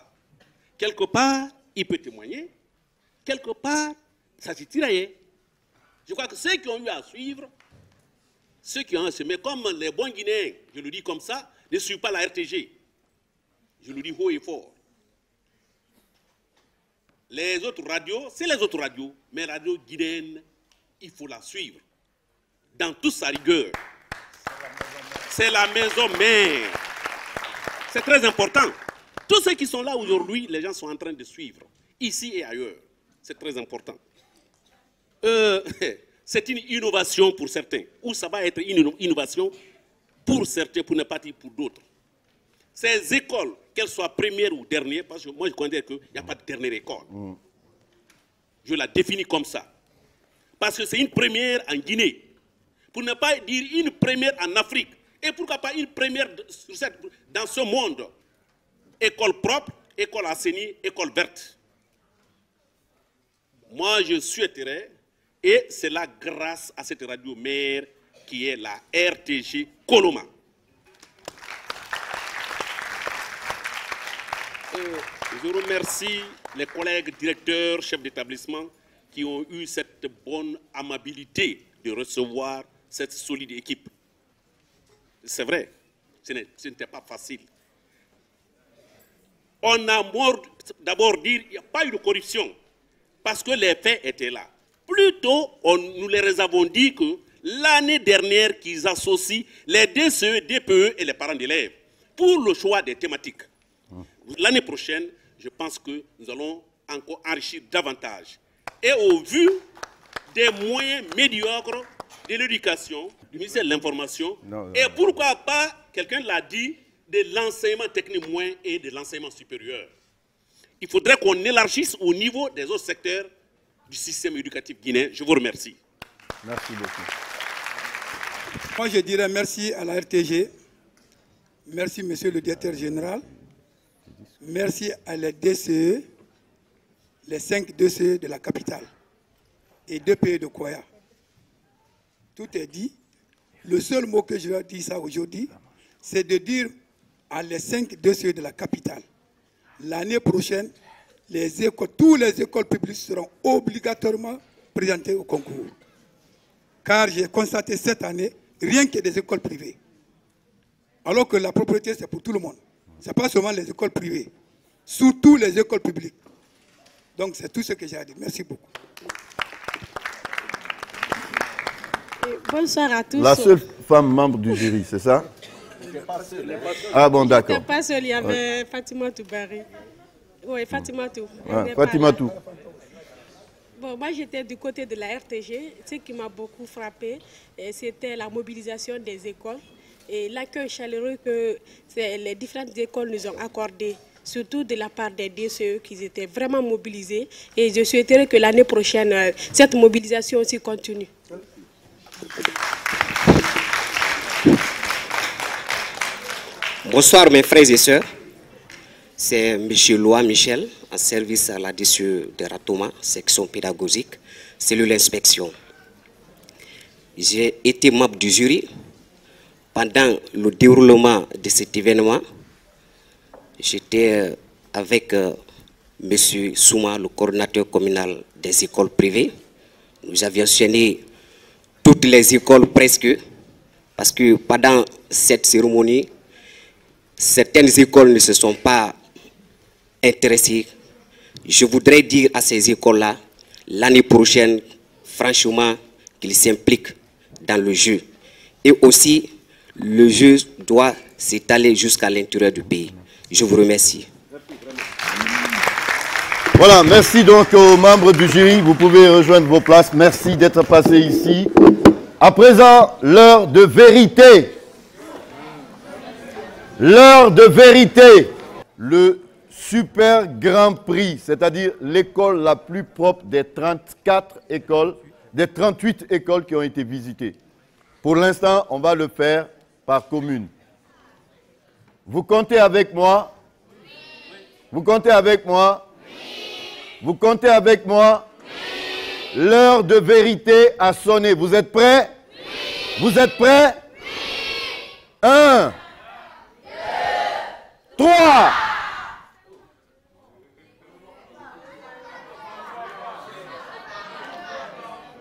Quelque part, il peut témoigner. Quelque part, ça s'est tiraillé. Je crois que ceux qui ont eu à suivre, ceux qui ont mais comme les bons Guinéens, je le dis comme ça, ne suivent pas la RTG. Je le dis haut et fort. Les autres radios, c'est les autres radios, mais la radio guinéenne, il faut la suivre. Dans toute sa rigueur. C'est la maison mère. C'est très important. Tous ceux qui sont là aujourd'hui, les gens sont en train de suivre, ici et ailleurs. C'est très important. C'est une innovation pour certains, ou ça va être une innovation pour certains, pour ne pas dire pour d'autres. Ces écoles, qu'elles soient premières ou dernières, parce que moi je considère qu'il n'y a pas de dernière école. Je la définis comme ça. Parce que c'est une première en Guinée. Pour ne pas dire une première en Afrique. Et pourquoi pas une première dans ce monde. École propre, école assainie, école verte. Moi, je souhaiterais, et c'est là grâce à cette radio mère qui est la RTG Coloma. Je remercie les collègues directeurs, chefs d'établissement qui ont eu cette bonne amabilité de recevoir cette solide équipe. C'est vrai, ce n'était pas facile. On a d'abord dit qu'il n'y a pas eu de corruption parce que les faits étaient là. Plutôt, nous les avons dit que l'année dernière qu'ils associent les DCE, DPE et les parents d'élèves pour le choix des thématiques. L'année prochaine, je pense que nous allons encore enrichir davantage. Et au vu des moyens médiocres de l'éducation, du ministère de l'information, et pourquoi pas, quelqu'un l'a dit, de l'enseignement technique moyen et de l'enseignement supérieur. Il faudrait qu'on élargisse au niveau des autres secteurs du système éducatif guinéen. Je vous remercie. Merci beaucoup. Moi, je dirais merci à la RTG, merci monsieur le directeur général, merci à les DCE, les 5 DCE de la capitale et 2 pays de Koya. Tout est dit. Le seul mot que je vais dire ça aujourd'hui, c'est de dire à les 5 DCE de la capitale, l'année prochaine, tous les écoles publiques seront obligatoirement présentées au concours. Car j'ai constaté cette année, rien que des écoles privées. Alors que la propriété, c'est pour tout le monde. Ce n'est pas seulement les écoles privées, surtout les écoles publiques. Donc c'est tout ce que j'ai à dire. Merci beaucoup. Bonsoir à tous. La seule femme membre du jury, c'est ça? Ah bon, d'accord. Je n'étais pas seule, il y avait Fatima Toubari. Oui, Fatima Tou. Fatima Tou. Bon, moi j'étais du côté de la RTG. Ce qui m'a beaucoup frappé, c'était la mobilisation des écoles et l'accueil chaleureux que les différentes écoles nous ont accordé, surtout de la part des DCE qui étaient vraiment mobilisés. Et je souhaiterais que l'année prochaine, cette mobilisation aussi continue. Bonsoir mes frères et sœurs. C'est M. Loa Michel, en service à la DCE de Ratoma, section pédagogique, cellule inspection. J'ai été membre du jury pendant le déroulement de cet événement. J'étais avec M. Souma, le coordinateur communal des écoles privées. Nous avions signé toutes les écoles presque, parce que pendant cette cérémonie, certaines écoles ne se sont pas intéressées. Je voudrais dire à ces écoles-là, l'année prochaine, franchement, qu'ils s'impliquent dans le jeu. Et aussi, le jeu doit s'étaler jusqu'à l'intérieur du pays. Je vous remercie. Voilà, merci donc aux membres du jury. Vous pouvez rejoindre vos places. Merci d'être passés ici. À présent, l'heure de vérité. L'heure de vérité. Le super grand prix, c'est-à-dire l'école la plus propre des 34 écoles, des 38 écoles qui ont été visitées. Pour l'instant, on va le faire par commune. Vous comptez avec moi? Vous comptez avec moi? Vous comptez avec moi? L'heure de vérité a sonné. Vous êtes prêts? Vous êtes prêts? 1, 2, 3.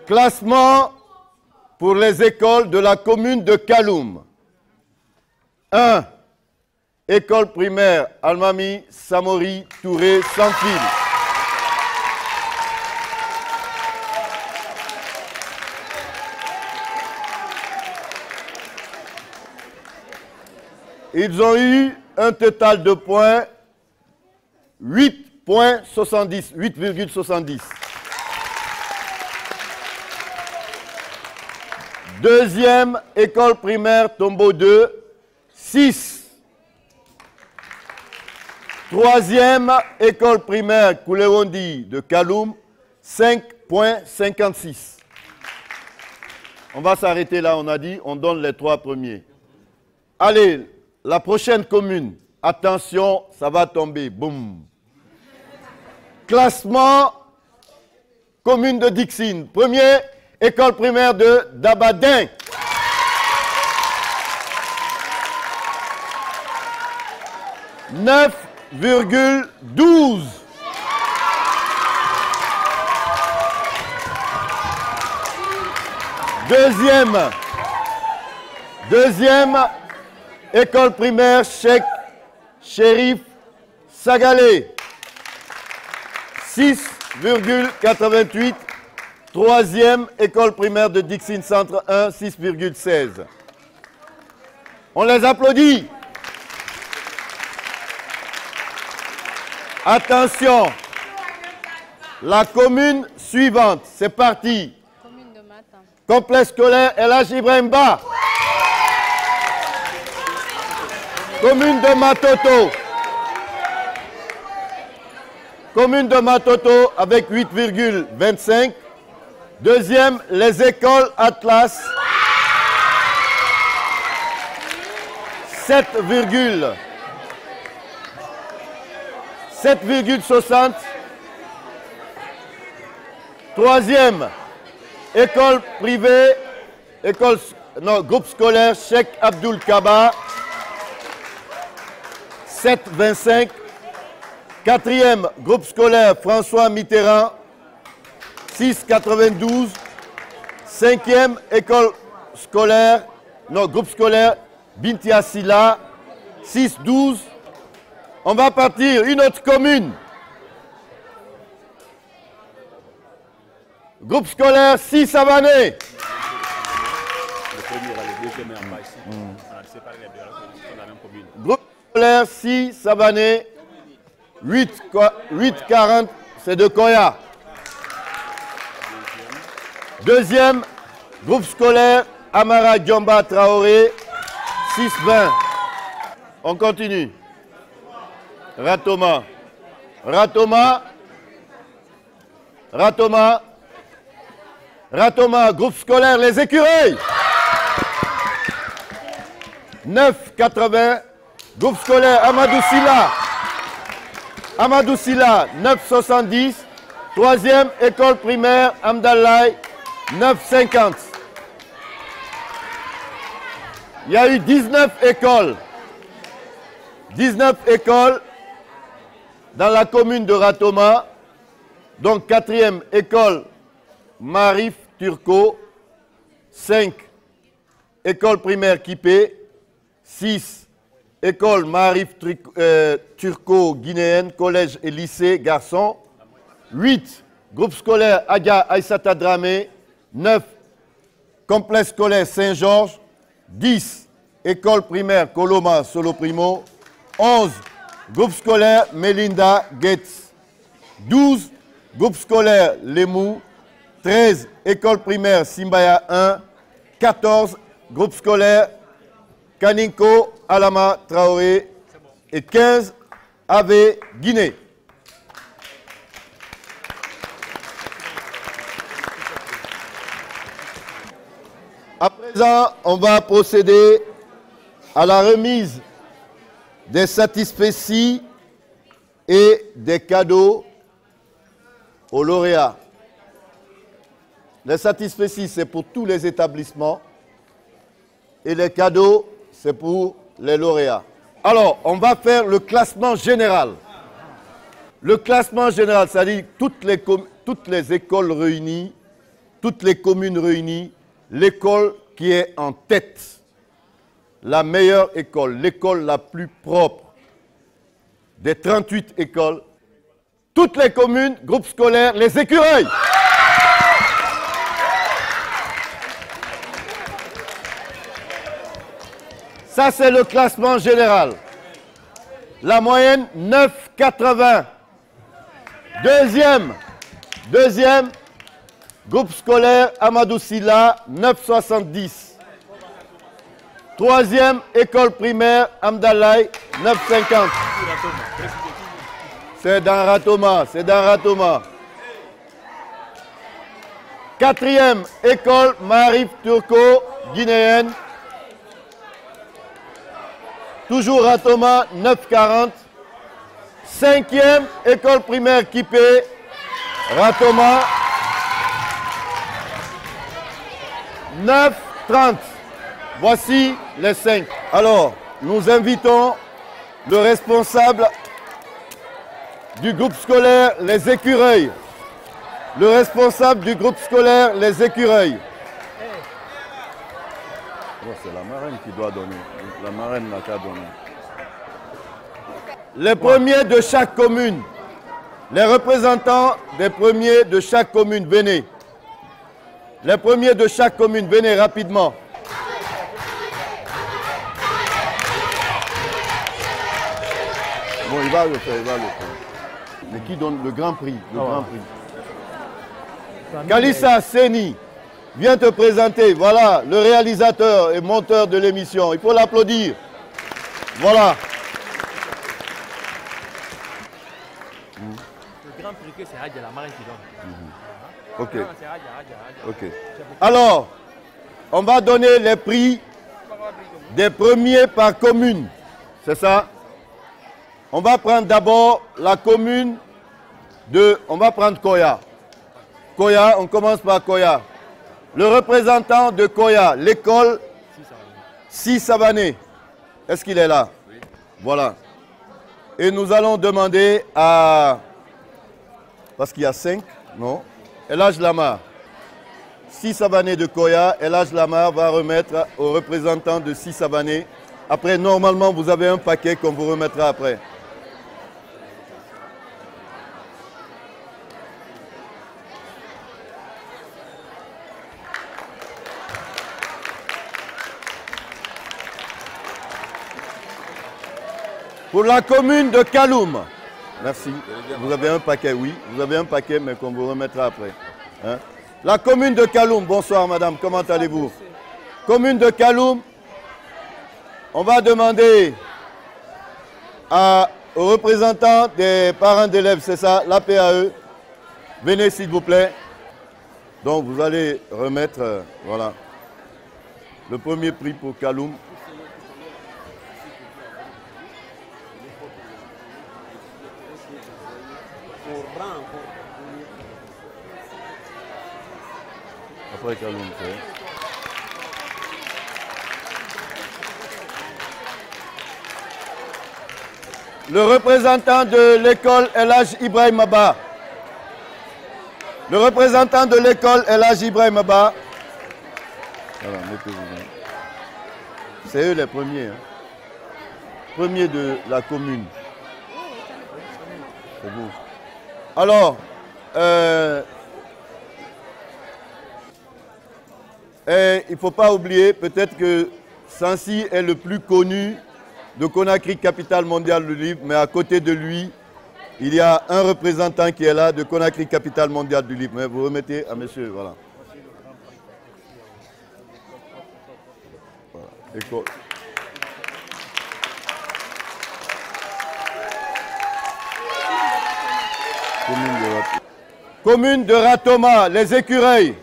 Classement pour les écoles de la commune de Kaloum. 1. École primaire Almami Samori Touré sans fil. Ils ont eu un total de points 8,70. 8,70. Deuxième école primaire Tombeau 2, 6. Troisième école primaire Koulewondi de Kaloum, 5,56. On va s'arrêter là, on a dit, on donne les 3 premiers. Allez, la prochaine commune, attention, ça va tomber, boum. Classement, commune de Dixine, premier, école primaire de Dabadin. « 9,12. Deuxième, école primaire Cheikh Chérif Sagalé, 6,88. Troisième, école primaire de Dixine Centre 1, 6,16. On les applaudit. Attention, la commune suivante, c'est parti. Complexe scolaire El Hadj Ibrahim Ba. Commune de Matoto. Commune de Matoto avec 8,25. Deuxième, les écoles Atlas. 7,60. Troisième, école privée, groupe scolaire Cheikh Abdoul Kaba, 7,25. Quatrième, groupe scolaire François Mitterrand, 6,92. Cinquième, groupe scolaire Bintia Silla, 6,12. On va partir, une autre commune. Groupe scolaire 6 Savané. Groupe scolaire 6 Savané. 8,40, c'est de Koya. Deuxième, groupe scolaire Amara Djomba Traoré. 6,20. On continue. Ratoma. Ratoma, groupe scolaire Les Écureuils. 9,80. Groupe scolaire Amadou Silla, 9,70. Troisième, école primaire Amdalaï, 9,50. Il y a eu 19 écoles. 19 écoles dans la commune de Ratoma. Donc, quatrième école Marif Turco. 5, école primaire Kipé. 6, école Marif Turco-Guinéenne, collège et lycée garçon. 8, groupe scolaire Adia Aïssata Dramé. 9, complexe scolaire Saint-Georges. 10, école primaire Coloma Solo Primo. 11, groupe scolaire Melinda Gates. 12, groupe scolaire Lemou. 13, école primaire Simbaya 1. 14, groupe scolaire Kaninko Alama Traoré. Et 15, Ave Guinée. À présent, on va procéder à la remise des satisfecits et des cadeaux aux lauréats. Les satisfecits, c'est pour tous les établissements et les cadeaux, c'est pour les lauréats. Alors, on va faire le classement général. Le classement général, c'est-à-dire toutes les écoles réunies, toutes les communes réunies, l'école qui est en tête, la meilleure école, l'école la plus propre des 38 écoles, toutes les communes, groupes scolaires, les Écureuils. Ça, c'est le classement général. La moyenne, 9,80. Deuxième, groupe scolaire Amadou Silla, 9,70. Troisième, école primaire Amdalaï, 9,50. C'est dans Ratoma. Quatrième, école Marif Turco-Guinéenne. Toujours Ratoma, 9,40. Cinquième, école primaire Kipé, Ratoma, 9,30. Voici les 5. Alors, nous invitons le responsable du groupe scolaire Les Écureuils. Le responsable du groupe scolaire Les Écureuils. Oh, c'est la marraine qui doit donner. La marraine n'a qu'à donner. Les premiers de chaque commune. Les représentants des premiers de chaque commune, venez. Les premiers de chaque commune, venez rapidement. Bon, il va le faire. Mais qui donne le grand prix? Kalissa Seni, viens te présenter. Voilà, le réalisateur et monteur de l'émission. Il faut l'applaudir. Voilà. Le grand prix que c'est Hadja la marraine qui donne. Ok. Ok. Alors, on va donner les prix des premiers par commune. C'est ça? On va prendre d'abord la commune de... On va prendre Koya. Koya, on commence par Koya. Le représentant de Koya, l'école Sisavané. Est-ce qu'il est là? Oui. Voilà. Et nous allons demander à... Parce qu'il y a 5, non? Elhaj Lamar. Sisavané de Koya, Elhaj Lamar va remettre au représentant de Sisavané. Après, normalement, vous avez un paquet qu'on vous remettra après. Pour la commune de Kaloum. Merci. Vous avez un paquet, oui. Vous avez un paquet, mais qu'on vous remettra après. Hein? La commune de Kaloum. Bonsoir, madame. Comment allez-vous? Commune de Kaloum. On va demander aux représentants des parents d'élèves, c'est ça, la PAE. Venez, s'il vous plaît. Donc, vous allez remettre, voilà, le premier prix pour Kaloum. Après Kaloum, c'est... Le représentant de l'école Elhaj Ibrahim Abba. Le représentant de l'école Elhaj Ibrahim Abba. Voilà, mettez-vous. C'est eux les premiers. Hein. Premiers de la commune. C'est vous. Alors, et il ne faut pas oublier, peut-être que Sansi est le plus connu de Conakry, capitale mondiale du livre, mais à côté de lui, il y a un représentant qui est là de Conakry, capitale mondiale du livre. Mais vous remettez à monsieur, voilà. Voilà. École. Commune de Ratoma, les écureuils.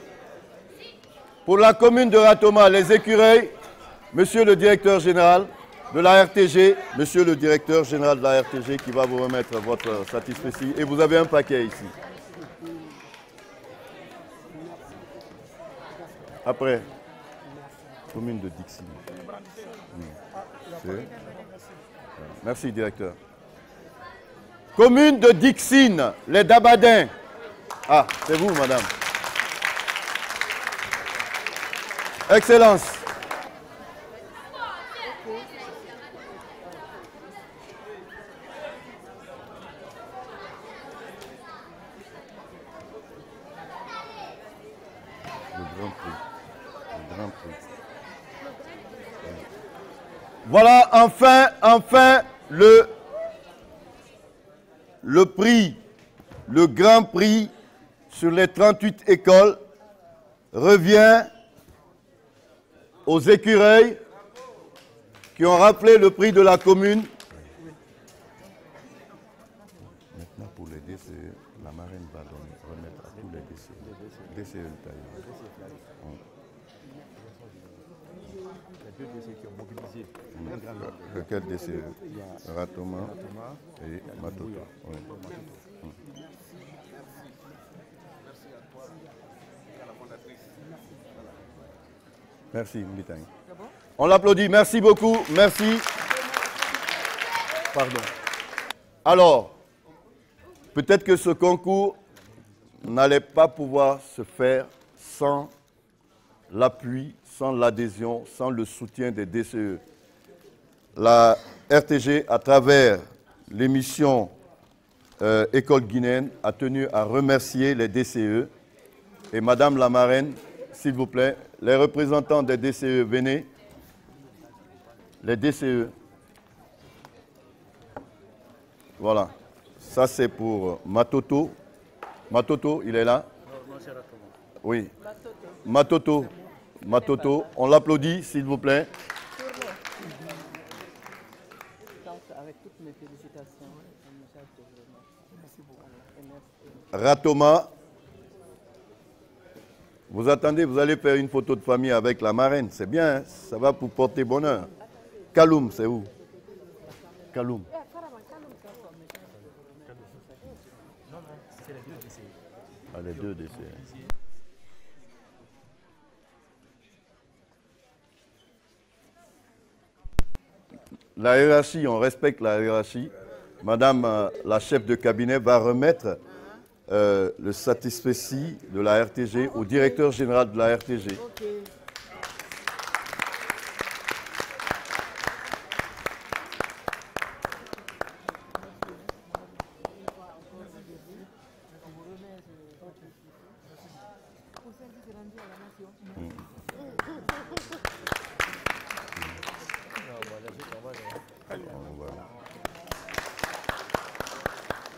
Pour la commune de Ratoma, les écureuils, monsieur le directeur général de la RTG, monsieur le directeur général de la RTG qui va vous remettre votre satisfecit. Et vous avez un paquet ici. Après, commune de Dixie. Merci, directeur. Commune de Dixine, les Dabadins. Ah, c'est vous, madame. Excellence. Voilà enfin le prix, le grand prix sur les 38 écoles revient aux écureuils qui ont rappelé le prix de la commune. Maintenant pour les DCE, la marraine va remettre à tous les DCE. DCE deux DCE qui ont mobilisé. Lequel DCE? Ratoma et Matoto. Oui. Merci, Mbitang. On l'applaudit. Merci beaucoup. Merci. Pardon. Alors, peut-être que ce concours n'allait pas pouvoir se faire sans l'appui, sans l'adhésion, sans le soutien des DCE. La RTG, à travers l'émission École guinéenne, a tenu à remercier les DCE. Et Madame la marraine, s'il vous plaît, les représentants des DCE, venez. Les DCE. Voilà. Ça, c'est pour Matoto. Matoto, il est là? Oui. Matoto. Matoto, on l'applaudit, s'il vous plaît. Avec toutes mes félicitations, un message de vraiment. Merci beaucoup. Ratoma. Vous attendez, vous allez faire une photo de famille avec la marraine. C'est bien, hein? Ça va pour porter bonheur. Kaloum, c'est où? Kaloum. Ah, les deux décès. La hiérarchie, on respecte la hiérarchie. Madame la chef de cabinet va remettre le satisfecit de la RTG au directeur général de la RTG. Okay.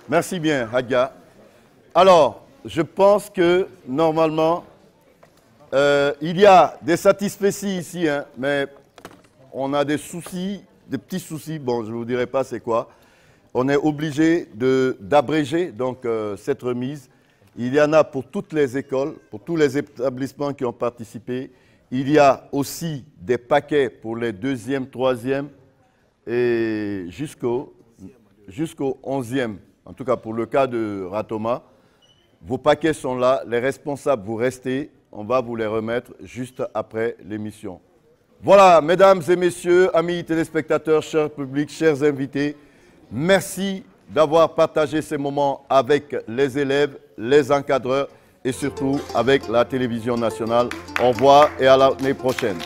Merci bien, Hagia. Alors, je pense que normalement, il y a des satisfecits ici, hein, mais on a des soucis, des petits soucis. Bon, je ne vous dirai pas c'est quoi. On est obligé d'abréger donc cette remise. Il y en a pour toutes les écoles, pour tous les établissements qui ont participé. Il y a aussi des paquets pour les 2e, 3e et jusqu'au 11e. En tout cas, pour le cas de Ratoma, vos paquets sont là. Les responsables, vous restez. On va vous les remettre juste après l'émission. Voilà, mesdames et messieurs, amis téléspectateurs, chers publics, chers invités, merci d'avoir partagé ces moments avec les élèves, les encadreurs et surtout avec la télévision nationale. Au revoir et à l'année prochaine.